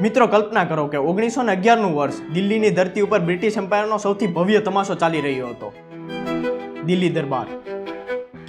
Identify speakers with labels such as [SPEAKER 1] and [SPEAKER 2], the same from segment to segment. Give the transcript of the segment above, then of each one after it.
[SPEAKER 1] મિત્રો કલ્પના કરો કે 1911નું વર્ષ દિલ્હીની ધરતી ઉપર બ્રિટિશ એમ્પાયરનો સૌથી ભવ્ય તમાશો ચાલી રહ્યો હતો. દિલ્હી દરબાર.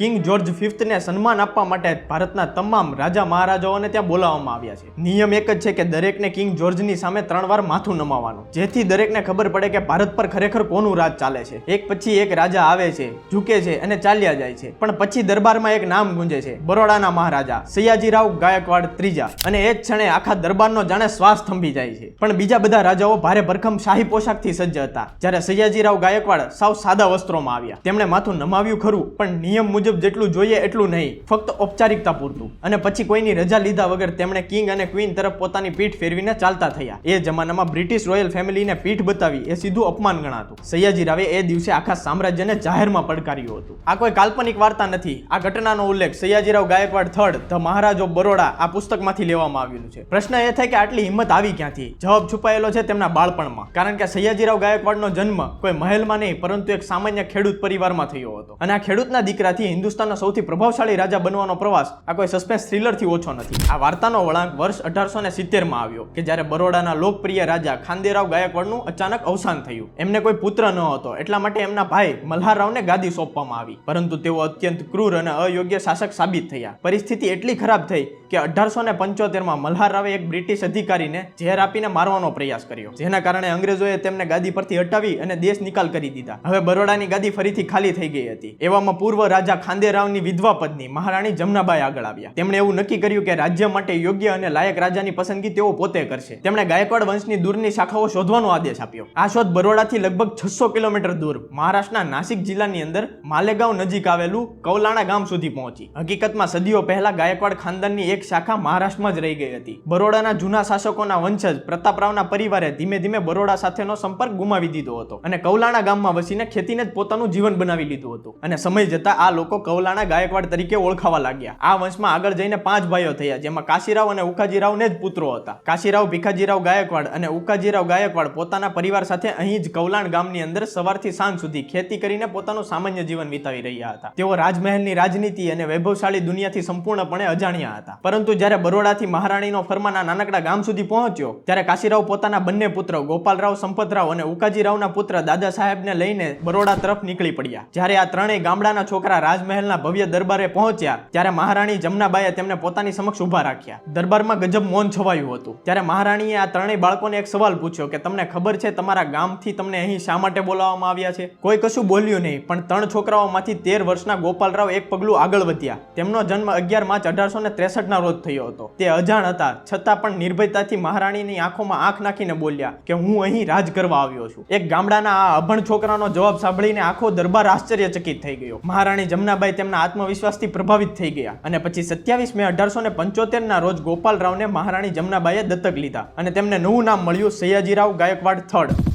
[SPEAKER 1] કિંગ જ્યોર્જ ફિફ્થને સન્માન આપવા માટે ભારતના તમામ રાજા મહારાજાઓને ત્યાં બોલાવવામાં આવ્યા છે. નિયમ એક જ છે કે દરેકને કિંગ જ્યોર્જની સામે 3 વાર માથું નમાવવાનું, જેથી દરેકને ખબર પડે કે ભારત પર ખરેખર કોનું રાજ ચાલે છે. એક પછી એક રાજા આવે છે, ઝૂકે છે અને ચાલ્યા જાય છે, પણ પછી દરબારમાં એક નામ ગુંજે છે, બરોડાના મહારાજા સયાજીરાવ ગાયકવાડ ત્રીજા. અને એ જ ક્ષણે આખા દરબારનો જાણે શ્વાસ થંભી જાય છે. પણ બીજા બધા રાજાઓ ભારે ભરખમ શાહી પોશાકથી સજ્જ હતા, જ્યારે સયાજીરાવ ગાયકવાડ સાવ સાદા વસ્ત્રોમાં આવ્યા. તેમણે માથું નમાવ્યું ખરું, પણ નિયમ મુજબ જેટલું જોઈએ એટલું નહીં, ફક્ત ઔપચારિકતા પૂરતું. અને પછી કોઈની રજા લીધા વગર તેમણે કિંગ અને ક્વીન તરફ પોતાની પીઠ ફેરવીને ચાલતા થયા. એ જમાનામાં બ્રિટિશ રોયલ ફેમિલીને પીઠ બતાવી એ સીધું અપમાન ગણાતું. સયાજીરાવે એ દિવસે આખા સામ્રાજ્યને જાહેરમાં પડકાર્યું હતું. આ કોઈ કાલ્પનિક વાર્તા નથી. આ ઘટનાનો ઉલ્લેખ Sayajirao Gaekwad third the Maharaj of Baroda આ પુસ્તકમાંથી લેવામાં આવેલું છે. પ્રશ્ન એ થાય કે આટલી હિંમત આવી ક્યાંથી? જવાબ છુપાયેલો છે તેમના બાળપણમાં. કારણ કે સયાજીરાવ ગાયકવાડનો જન્મ કોઈ મહેલમાં નહીં, પરંતુ એક સામાન્ય ખેડૂત પરિવારમાં થયો હતો. અને આ ખેડૂતના દીકરાથી હિન્દુસ્તાનનો સૌથી પ્રભાવશાળી રાજા બનવાનો પ્રવાસ આ કોઈ સસ્પેન્સ થ્રિલરથી ઓછો નથી. આ વાર્તાનો વળાંક વર્ષ 1870માં આવ્યો કે જ્યારે બરોડાના લોકપ્રિય રાજા ખાંદેરાવ ગાયકવાડનું અચાનક અવસાન થયું. એમને કોઈ પુત્ર ન હતો, એટલા માટે એમના ભાઈ મલ્હારરાવને ગાદી સોંપવામાં આવી. પરંતુ તેઓ અત્યંત ક્રૂર અને અયોગ્ય શાસક સાબિત થયા. પરિસ્થિતિ એટલી ખરાબ થઈ કે 1875માં મલ્હારરાવે એક બ્રિટિશ અધિકારીને ઝેર આપીને મારવાનો પ્રયાસ કર્યો, જેના કારણે અંગ્રેજોએ તેમને ગાદી પરથી હટાવી અને દેશ નિકાલ કરી દીધા. હવે બરોડાની ગાદી ફરીથી ખાલી થઈ ગઈ હતી. એવામાં પૂર્વ રાજા ખાંદેરાવની વિધવા પત્ની મહારાણી જમનાબાઈ આગળ આવ્યા. તેમણે એવું નક્કી કર્યું કે રાજ્ય માટે યોગ્ય અને લાયક રાજાની પસંદગી તેઓ પોતે કરશે. તેમણે ગાયકવાડ વંશની દૂરની શાખાઓ શોધવાનો આદેશ આપ્યો. આ શોધ બરોડાથી લગભગ 600 કિલોમીટર દૂર મહારાષ્ટ્રના નાસિક જિલ્લાની અંદર માલેગાંવ નજીક આવેલું કૌલાણા ગામ સુધી પહોંચી. હકીકતમાં સદીઓ પહેલા ગાયકવાડ ખાનદાનની એક શાખા મહારાષ્ટ્રમાં જ રહી ગઈ હતી. બરોડાના જૂના શાસકોના વંશજ પ્રતાપરાવના પરિવારે ધીમે ધીમે બરોડા સાથેનો સંપર્ક ગુમાવી દીધો હતો અને કૌલાણા ગામમાં વસીને ખેતીને જ પોતાનું જીવન બનાવી લીધું હતું. અને સમય જતા આ લોકો કૌલાણા ગાયકવાડ તરીકે ઓળખાવા લાગ્યા. આ વંશમાં આગળ જઈને 5 ભાઈઓ થયા, જેમાં કાશીરાવ અને ઉકાજીરાવને જ પુત્રો હતા. કાશીરાવ ભીખાજીરાવ ગાયકવાડ અને ઉકાજીરાવ ગાયકવાડ પોતાના પરિવાર સાથે અહીં જ કૌલાણ ગામની અંદર સવારથી સાંજ સુધી ખેતી કરીને પોતાનું સામાન્ય જીવન વિતાવી રહ્યા હતા. તેઓ રાજમહેલની રાજનીતિ અને વૈભવશાળી દુનિયાથી સંપૂર્ણપણે અજાણ્યા હતા. પરંતુ જ્યારે બરોડાથી મહારાણીનો ફરમાન આ નાનકડા ગામ સુધી પહોંચ્યો, ત્યારે કાશીરાવ પોતાના બંને પુત્ર ગોપાલરાવ સંપતરાવ અને ઉકાજીરાવના પુત્ર દાદા સાહેબને લઈને બરોડા તરફ નીકળી પડ્યા. જ્યારે આ ત્રણેય ગામડાના છોકરા રાજમહેલના ભવ્ય દરબારે પહોંચ્યા, ત્યારે મહારાણી જમનાબાઈએ તેમને પોતાની સમક્ષ ઉભા રાખ્યા. દરબારમાં ગજબ મૌન છવાયું હતું. ત્યારે મહારાણીએ આ ત્રણેય બાળકોને એક સવાલ પૂછ્યો કે તમને ખબર છે તમારા ગામથી તમને અહીં શા માટે બોલાવવામાં આવ્યા છે? કોઈ કશું બોલ્યું નહીં, પણ 3 છોકરાઓમાંથી 13 વર્ષના ગોપાલરાવ એક પગલું આગળ વધ્યા. તેમનો જન્મ 11 માર્ચ 1863ના રોજ થયો હતો. તે અજાણ હતા, છતાં પણ નિર્ભયતાથી મહારાણીની આંખોમાં આંખ નાખીને બોલ્યા કે હું અહીં રાજ કરવા આવ્યો છું. એક ગામડાના આ અભણ છોકરાનો જવાબ સાંભળીને આખો દરબાર આશ્ચર્યચકિત થઈ ગયો. મહારાણી જમનાબાઈ તેમના આત્મવિશ્વાસથી પ્રભાવિત થઈ ગયા અને પછી 27 મે 1875ના રોજ ગોપાલરાવને મહારાણી જમનાબાઈએ દત્તક લીધા અને તેમને નવું નામ મળ્યું સયાજીરાવ ગાયકવાડ થર્ડ.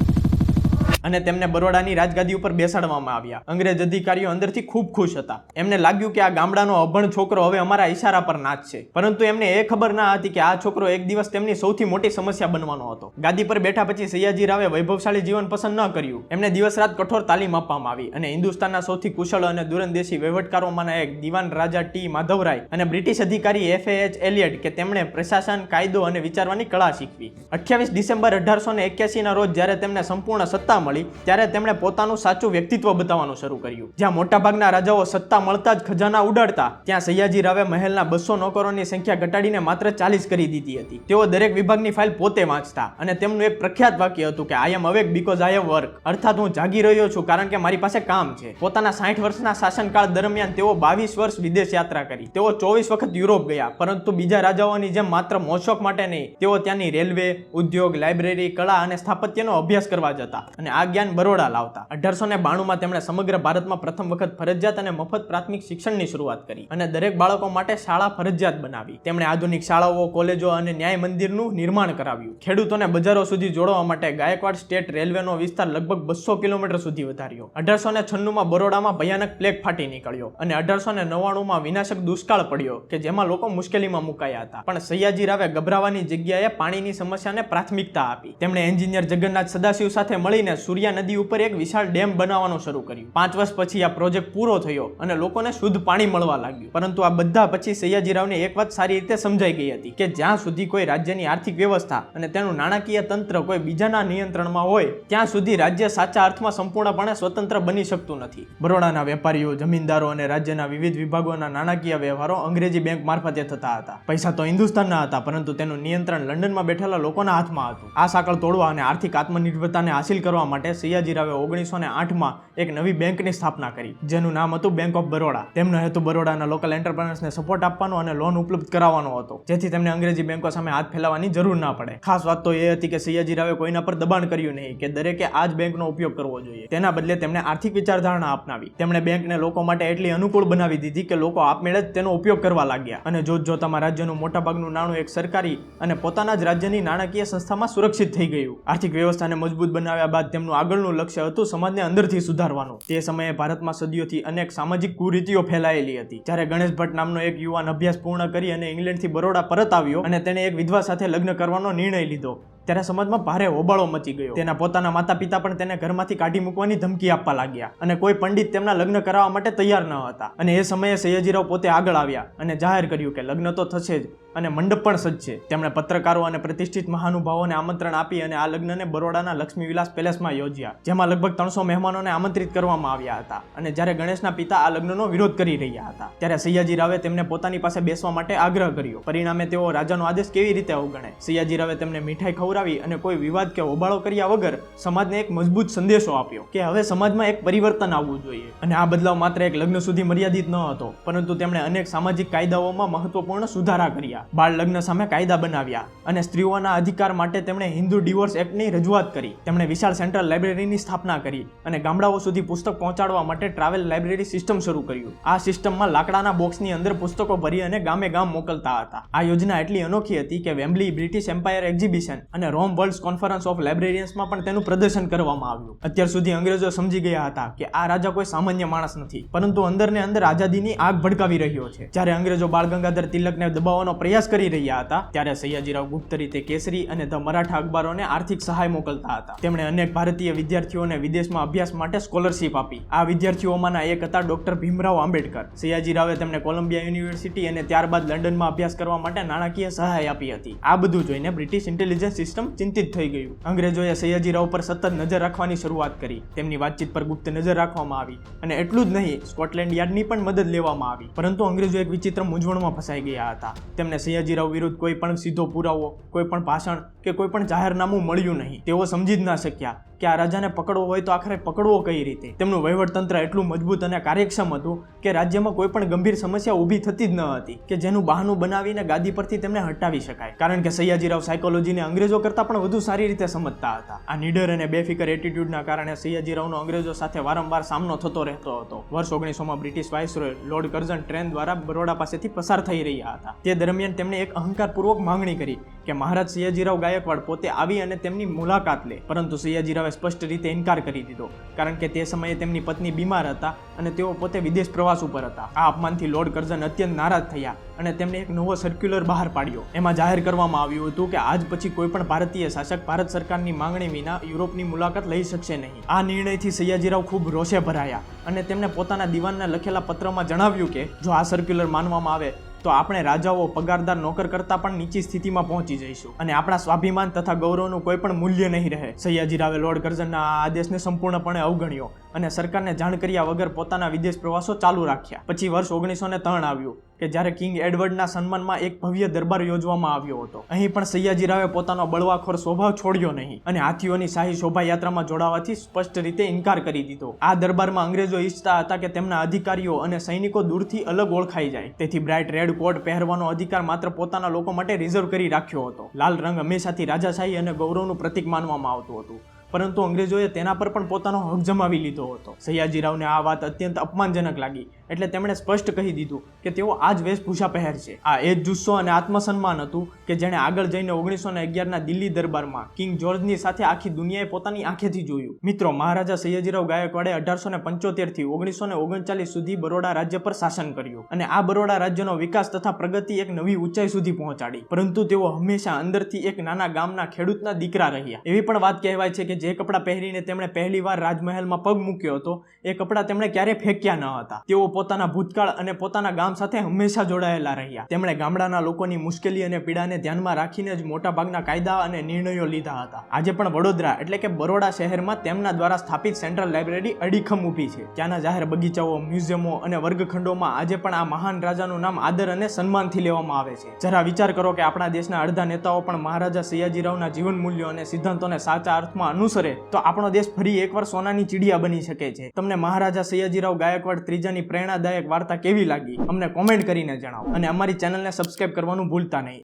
[SPEAKER 1] અને તેમને બરોડાની રાજગાદી ઉપર બેસાડવામાં આવ્યા. અંગ્રેજ અધિકારીઓ અંદરથી ખૂબ ખુશ હતા. એમને લાગ્યું કે આ ગામડાનો અભણ છોકરો હવે અમારા ઈશારા પર નાચશે. પરંતુ એમને એ ખબર ના હતી કે આ છોકરો એક દિવસ તેમની સૌથી મોટી સમસ્યા બનવાનો હતો. ગાદી પર બેઠા પછી સયાજીરાવે વૈભવશાળી જીવન પસંદ ન કર્યું. એમને દિવસ રાત કઠોર તાલીમ આપવામાં આવી અને હિન્દુસ્તાનના સૌથી કુશળ અને દૂરંદેશી વહીવટકારોમાંના એક દિવાન રાજા ટી માધવરાય અને બ્રિટિશ અધિકારી FAH એલિયટ કે તેમણે પ્રશાસન, કાયદો અને વિચારવાની કળા શીખવી. 28 ડિસેમ્બર 1881ના રોજ જ્યારે તેમને સંપૂર્ણ સત્તા મળી, ત્યારે તેમણે પોતાનું સાચું વ્યક્તિત્વ બતાવવાનું શરૂ કર્યું. જ્યાં મોટાભાગના રાજાઓ સત્તા મળતા જ ખજાના ઉડાડતા, ત્યાં સયાજીરાવે મહેલના 200 નોકરોની સંખ્યા ઘટાડીને માત્ર 40 કરી દીધી હતી. તેઓ દરેક વિભાગની ફાઇલ પોતે વાંચતા અને તેમનું એક પ્રખ્યાત વાક્ય હતું કે I am awake because I have work, અર્થાત હું જાગી રહ્યો છું કારણ કે મારી પાસે કામ છે. પોતાના 60 વર્ષના શાસનકાળ દરમિયાન તેઓ 22 વર્ષ વિદેશ યાત્રા કરી. તેઓ 24 વખત યુરોપ ગયા, પરંતુ બીજા રાજાઓની જેમ માત્ર મોજશોખ માટે નહીં, તેઓ ત્યાંની રેલવે, ઉદ્યોગ, લાઇબ્રેરી, કળા અને સ્થાપત્યનો અભ્યાસ કરવા જતા અને આ જ્ઞાન બરોડા લાવતા. 1892માં તેમણે સમગ્ર ભારતમાં પ્રથમ વખત ફરજિયાત અને મફત પ્રાથમિક શિક્ષણની શરૂઆત કરી અને દરેક બાળકો માટે શાળા ફરજિયાત બનાવી. તેમણે આધુનિક શાળાઓ, કોલેજો અને ન્યાય મંદિરનું નિર્માણ કરાવ્યું. ખેડૂતોને બજારો સુધી જોડવા માટે ગાયકવાડ સ્ટેટ રેલવેનો વિસ્તાર લગભગ 200 કિલોમીટર સુધી વધાર્યો. 1896માં બરોડામાં ભયાનક પ્લેગ ફાટી નીકળ્યો અને 1899માં વિનાશક દુષ્કાળ પડ્યો કે જેમાં લોકો મુશ્કેલીમાં મુકાયા હતા. પણ સયાજીરાવે ગભરાવાની જગ્યાએ પાણીની સમસ્યાને પ્રાથમિકતા આપી. તેમણે એન્જિનિયર જગન્નાથ સદાશિવ સાથે મળીને સૂર્યા નદી ઉપર એક વિશાળ ડેમ બનાવવાનું શરૂ કર્યું. 5 વર્ષ પછી આ પ્રોજેક્ટ પૂરો થયો અને લોકોને શુદ્ધ પાણી મળવા લાગ્યું. પરંતુ આ બધા પછી સયાજીરાવને એક વાત સારી રીતે સમજાઈ ગઈ હતી કે જ્યાં સુધી કોઈ રાજ્યની આર્થિક વ્યવસ્થા અને તેનું નાણાકીય તંત્ર કોઈ બીજાના નિયંત્રણમાં હોય ત્યાં સુધી રાજ્ય સાચા અર્થમાં સંપૂર્ણપણે સ્વતંત્ર બની શકતું નથી. બરોડાના વેપારીઓ, જમીનદારો અને રાજ્યના વિવિધ વિભાગોના નાણાકીય વ્યવહારો અંગ્રેજી બેંક મારફતે થતા હતા. પૈસા તો હિન્દુસ્તાનના હતા, પરંતુ તેનું નિયંત્રણ લંડનમાં બેઠેલા લોકોના હાથમાં હતું. આ સાંકળ તોડવા અને આર્થિક આત્મનિર્ભરતાને હાંસિલ કરવા માટે સયાજીરાવે 1908માં એક નવી બેંકની સ્થાપના કરી, જેનું નામ હતું બેંક ઓફ બરોડા. તેમનો હેતુ બરોડાના લોકલ એન્ટરપ્રેનર્સને સપોર્ટ આપવાનો અને લોન ઉપલબ્ધ કરાવવાનો હતો, જેથી તેમને અંગ્રેજી બેંકો સામે હાથ ફેલાવવાની જરૂર ના પડે. ખાસ વાત તો એ હતી કે સયાજીરાવે કોઈના પર દબાણ કર્યું નહીં કે દરેકે આ જ બેંકનો ઉપયોગ કરવો જોઈએ. તેના બદલે તેમણે આર્થિક વિચારધારણા અપનાવી. તેમણે બેંકને લોકો માટે એટલી અનુકૂળ બનાવી દીધી કે લોકો આપમેળે જ તેનો ઉપયોગ કરવા લાગ્યા અને જોતજોતામાં રાજ્યનું મોટાભાગનું નાણું એક સરકારી અને પોતાના જ રાજ્યની નાણાકીય સંસ્થામાં સુરક્ષિત થઈ ગયું. આર્થિક વ્યવસ્થાને મજબૂત બનાવ્યા બાદ તેમનું આગળનું લક્ષ્ય હતું સમાજને અંદરથી સુધારવાનું. તે સમયે ભારતમાં સદીઓથી અનેક સામાજિક કુરીતિઓ ફેલાયેલી હતી. જ્યારે ગણેશ ભટ્ટ નામનો એક યુવાન અભ્યાસ પૂર્ણ કરી અને ઇંગ્લેન્ડથી બરોડા પરત આવ્યો અને તેણે એક વિધવા સાથે લગ્ન કરવાનો નિર્ણય લીધો, ત્યારે સમાજમાં ભારે હોબાળો મચી ગયો. તેના પોતાના માતા પિતા પણ તેને ઘરમાંથી કાઢી મૂકવાની ધમકી આપવા લાગ્યા અને કોઈ પંડિત તેમના લગ્ન કરાવવા માટે તૈયાર ન હતા. અને એ સમયે સયાજીરાવ પોતે આગળ આવ્યા અને જાહેર કર્યું કે લગ્ન તો થશે જ અને મંડપ પણ સજશે. તેમણે પત્રકારો અને પ્રતિષ્ઠિત મહાનુભાવોને આમંત્રણ આપી અને આ લગ્નને બરોડાના લક્ષ્મી વિલાસ પેલેસમાં યોજ્યા, જેમાં લગભગ 300 મહેમાનોને આમંત્રિત કરવામાં આવ્યા હતા. અને જ્યારે ગણેશના પિતા આ લગ્નનો વિરોધ કરી રહ્યા હતા, ત્યારે સયાજીરાવે તેમને પોતાની પાસે બેસવા માટે આગ્રહ કર્યો. પરિણામે તેઓ રાજાનો આદેશ કેવી રીતે અવગણે. સયાજીરાવે તેમને મીઠાઈ ખવડાવી અને કોઈ વિવાદ કે હોબાળો કર્યા વગર સમાજને એક મજબૂત સંદેશો આપ્યો કે હવે સમાજમાં એક પરિવર્તન આવવું જોઈએ. અને આ બદલાવ માત્ર એક લગ્ન સુધી મર્યાદિત ન હતો, પરંતુ તેમણે અનેક સામાજિક કાયદાઓમાં મહત્વપૂર્ણ સુધારા કર્યા. બાળ લગ્ન સામે કાયદા બનાવ્યા અને સ્ત્રીઓના અધિકાર માટે તેમણે હિન્દુ ડિવોર્સ એક્ટની રજૂઆત કરી. તેમણે વિશાળ સેન્ટ્રલ લાઇબ્રેરીની સ્થાપના કરી અને ગામડાઓ સુધી પુસ્તક પહોંચાડવા માટે ટ્રાવેલ લાઇબ્રેરી સિસ્ટમ શરૂ કર્યું. આ સિસ્ટમમાં લાકડાના બોક્સની અંદર પુસ્તકો ભરી અને ગામે ગામ મોકલતા હતા. આ યોજના એટલી અનોખી હતી કે વેમ્બલી બ્રિટિશ એમ્પાયર એક્ઝિબિશન અને રોમ વર્લ્ડ કોન્ફરન્સ ઓફ લાઇબ્રેરિયન્સમાં પણ તેનું પ્રદર્શન કરવામાં આવ્યું. અત્યાર સુધી અંગ્રેજો સમજી ગયા હતા કે આ રાજા કોઈ સામાન્ય માણસ નથી, પરંતુ અંદર ને અંદર આઝાદીની આગ ભડકાવી રહ્યો છે. જ્યારે અંગ્રેજો બાળ ગંગાધર તિલકને દબાવવાનો પ્રયાસ કરી રહ્યા હતા, ત્યારે સયાજીરાવ ગુપ્ત રીતે કેસરી અને ધ મરાઠા અખબારોને આર્થિક સહાય મોકલતા હતા. તેમણે અનેક ભારતીય વિદ્યાર્થીઓને વિદેશમાં અભ્યાસ માટે સ્કોલરશિપ આપી. આ વિદ્યાર્થીઓમાંના એક હતા ડોક્ટર ભીમરાવ આંબેડકર. સયાજીરાવે તેમને કોલંબિયા યુનિવર્સિટી અને ત્યારબાદ લંડનમાં અભ્યાસ કરવા માટે નાણાકીય સહાય આપી હતી. આ બધું જોઈને બ્રિટિશ ઇન્ટેલિજન્સ સિસ્ટમ ચિંતિત થઈ ગયું. અંગ્રેજોએ સયાજીરાવ પર સતત નજર રાખવાની શરૂઆત કરી. તેમની વાતચીત પર ગુપ્ત નજર રાખવામાં આવી અને એટલું જ નહીં, સ્કોટલેન્ડ યાર્ડની પણ મદદ લેવામાં આવી. પરંતુ અંગ્રેજો એક વિચિત્ર મૂંઝવણમાં ફસાઈ ગયા હતા. તેમને સયાજીરાવ વિરુદ્ધ કોઈ પણ સીધો પુરાવો, કોઈ પણ ભાષણ કે કોઈ પણ જાહેરનામું મળ્યું નહીં. તેઓ સમજી જ ના શક્યા કે આ રાજાને પકડવો હોય તો આખરે પકડવો કઈ રીતે. તેમનું વહીવટતંત્ર એટલું મજબૂત અને કાર્યક્ષમ હતું કે રાજ્યમાં કોઈ પણ ગંભીર સમસ્યા ઊભી થતી જ ન હતી કે જેનું બહાનું બનાવીને ગાદી પરથી તેમને હટાવી શકાય. કારણ કે સયાજીરાવ સાયકોલોજીને અંગ્રેજો કરતાં પણ વધુ સારી રીતે સમજતા હતા. આ નીડર અને બેફિકર એટીટ્યુડના કારણે સયાજીરાવનો અંગ્રેજો સાથે વારંવાર સામનો થતો રહેતો હતો. વર્ષ 1900માં British viceroy lord Curzon train દ્વારા બરોડા પાસેથી પસાર થઈ રહ્યા હતા. તે દરમિયાન તેમણે એક અહંકારપૂર્વક માંગણી કરી કે મહારાજ સયાજીરાવ ગાયકવાડ પોતે આવી અને તેમની મુલાકાત લે. પરંતુ સયાજીરાવે સ્પષ્ટ રીતે ઇનકાર કરી દીધો, કારણ કે તે સમયે તેમની પત્ની બીમાર હતા અને તેઓ પોતે વિદેશ પ્રવાસ ઉપર હતા. આ અપમાનથી લોર્ડ કર્ઝન અત્યંત નારાજ થયા અને તેમણે એક નવો સર્ક્યુલર બહાર પાડ્યો. એમાં જાહેર કરવામાં આવ્યું હતું કે આજ પછી કોઈ પણ ભારતીય શાસક ભારત સરકારની માંગણી વિના યુરોપની મુલાકાત લઈ શકશે નહીં. આ નિર્ણયથી સયાજીરાવ ખૂબ રોષે ભરાયા અને તેમણે પોતાના દિવાનને લખેલા પત્રમાં જણાવ્યું કે જો આ સર્ક્યુલર માનવામાં આવે તો આપણે રાજાઓ પગારદાર નોકર કરતાં પણ નીચી સ્થિતિમાં પહોંચી જઈશું અને આપણા સ્વાભિમાન તથા ગૌરવનું કોઈ પણ મૂલ્ય નહીં રહે. સયાજીરાવે લોર્ડ કર્ઝનના આ આદેશને સંપૂર્ણપણે અવગણ્યો અને સરકારને જાણ કર્યા વગર પોતાના વિદેશ પ્રવાસો ચાલુ રાખ્યા. પછી વર્ષ 1903 આવ્યું કે જ્યારે કિંગ એડવર્ડના સન્માનમાં એક ભવ્ય દરબાર યોજવામાં આવ્યો હતો. અહીં પણ સયાજીરાવે પોતાનો બળવાખોર સ્વભાવ છોડ્યો નહીં અને હાથીઓની શાહી શોભાયાત્રામાં જોડાવાથી સ્પષ્ટ રીતે ઇનકાર કરી દીધો. આ દરબારમાં અંગ્રેજો ઈચ્છતા હતા કે તેમના અધિકારીઓ અને સૈનિકો દૂરથી અલગ ઓળખાઈ જાય. તેથી બ્રાઇટ રેડ કોટ પહેરવાનો અધિકાર માત્ર પોતાના લોકો માટે રિઝર્વ કરી રાખ્યો હતો. લાલ રંગ હંમેશાથી રાજાશાહી અને ગૌરવનું પ્રતીક માનવામાં આવતું હતું, પરંતુ અંગ્રેજોએ તેના પર પણ પોતાનો હક જમાવી લીધો હતો. સયાજીરાવને આ વાત અત્યંત અપમાનજનક લાગી એટલે તેમણે સ્પષ્ટ કહી દીધું કે તેઓ આ જ વેશભૂષા પહેરશે. આ એ જ જુસ્સો અને આત્મસન્માન હતું કે જેણે આગળ જઈને 1911ના દિલ્હી દરબારમાં કિંગ જોર્જની સાથે આખી દુનિયાએ પોતાની આંખેથી જોયું. મિત્રો, મહારાજા સયાજીરાવ ગાયકવાડે 1875 થી 1939 સુધી બરોડા રાજ્ય પર શાસન કર્યું અને આ બરોડા રાજ્યનો વિકાસ તથા પ્રગતિ એક નવી ઊંચાઈ સુધી પહોંચાડી. પરંતુ તેઓ હંમેશા અંદરથી એક નાના ગામના ખેડૂતના દીકરા રહ્યા. એવી પણ વાત કહેવાય છે કે જે કપડાં પહેરીને તેમણે પહેલીવાર રાજમહેલમાં પગ મૂક્યો હતો એ કપડાં તેમણે ક્યારેય ફેંક્યા ન હતા. તેઓ પોતાના ભૂતકાળ અને પોતાના ગામ સાથે હંમેશા જોડાયેલા રહ્યા. તેમણે ગામડાના લોકોની મુશ્કેલી અને પીડાને ધ્યાનમાં રાખીને જ મોટાભાગના કાયદા અને નિર્ણયો લીધા હતા. આજે પણ વડોદરા એટલે કે બરોડા શહેરમાં તેમના દ્વારા સ્થાપિત સેન્ટ્રલ લાઇબ્રેરી અડીખમ ઊભી છે. ત્યાંના જાહેર બગીચાઓ, મ્યુઝિયમો અને વર્ગખંડોમાં આજે પણ આ મહાન રાજાનું નામ આદર અને સન્માનથી લેવામાં આવે છે. જરા વિચાર કરો કે આપણા દેશના અડધા નેતાઓ પણ મહારાજા સયાજીરાવના જીવન મૂલ્યો અને સિદ્ધાંતોને સાચા અર્થમાં અનુસરે તો આપણો દેશ ફરી એકવાર સોનાની ચીડિયા બની શકે છે. તમને મહારાજા સયાજીરાવ ગાયકવાડ ત્રીજાની પ્રેરણાદાયક વાર્તા કેવી લાગી અમને કોમેન્ટ કરીને જણાવો અને અમારી ચેનલને સબસ્ક્રાઇબ કરવાનું ભૂલતા નહીં.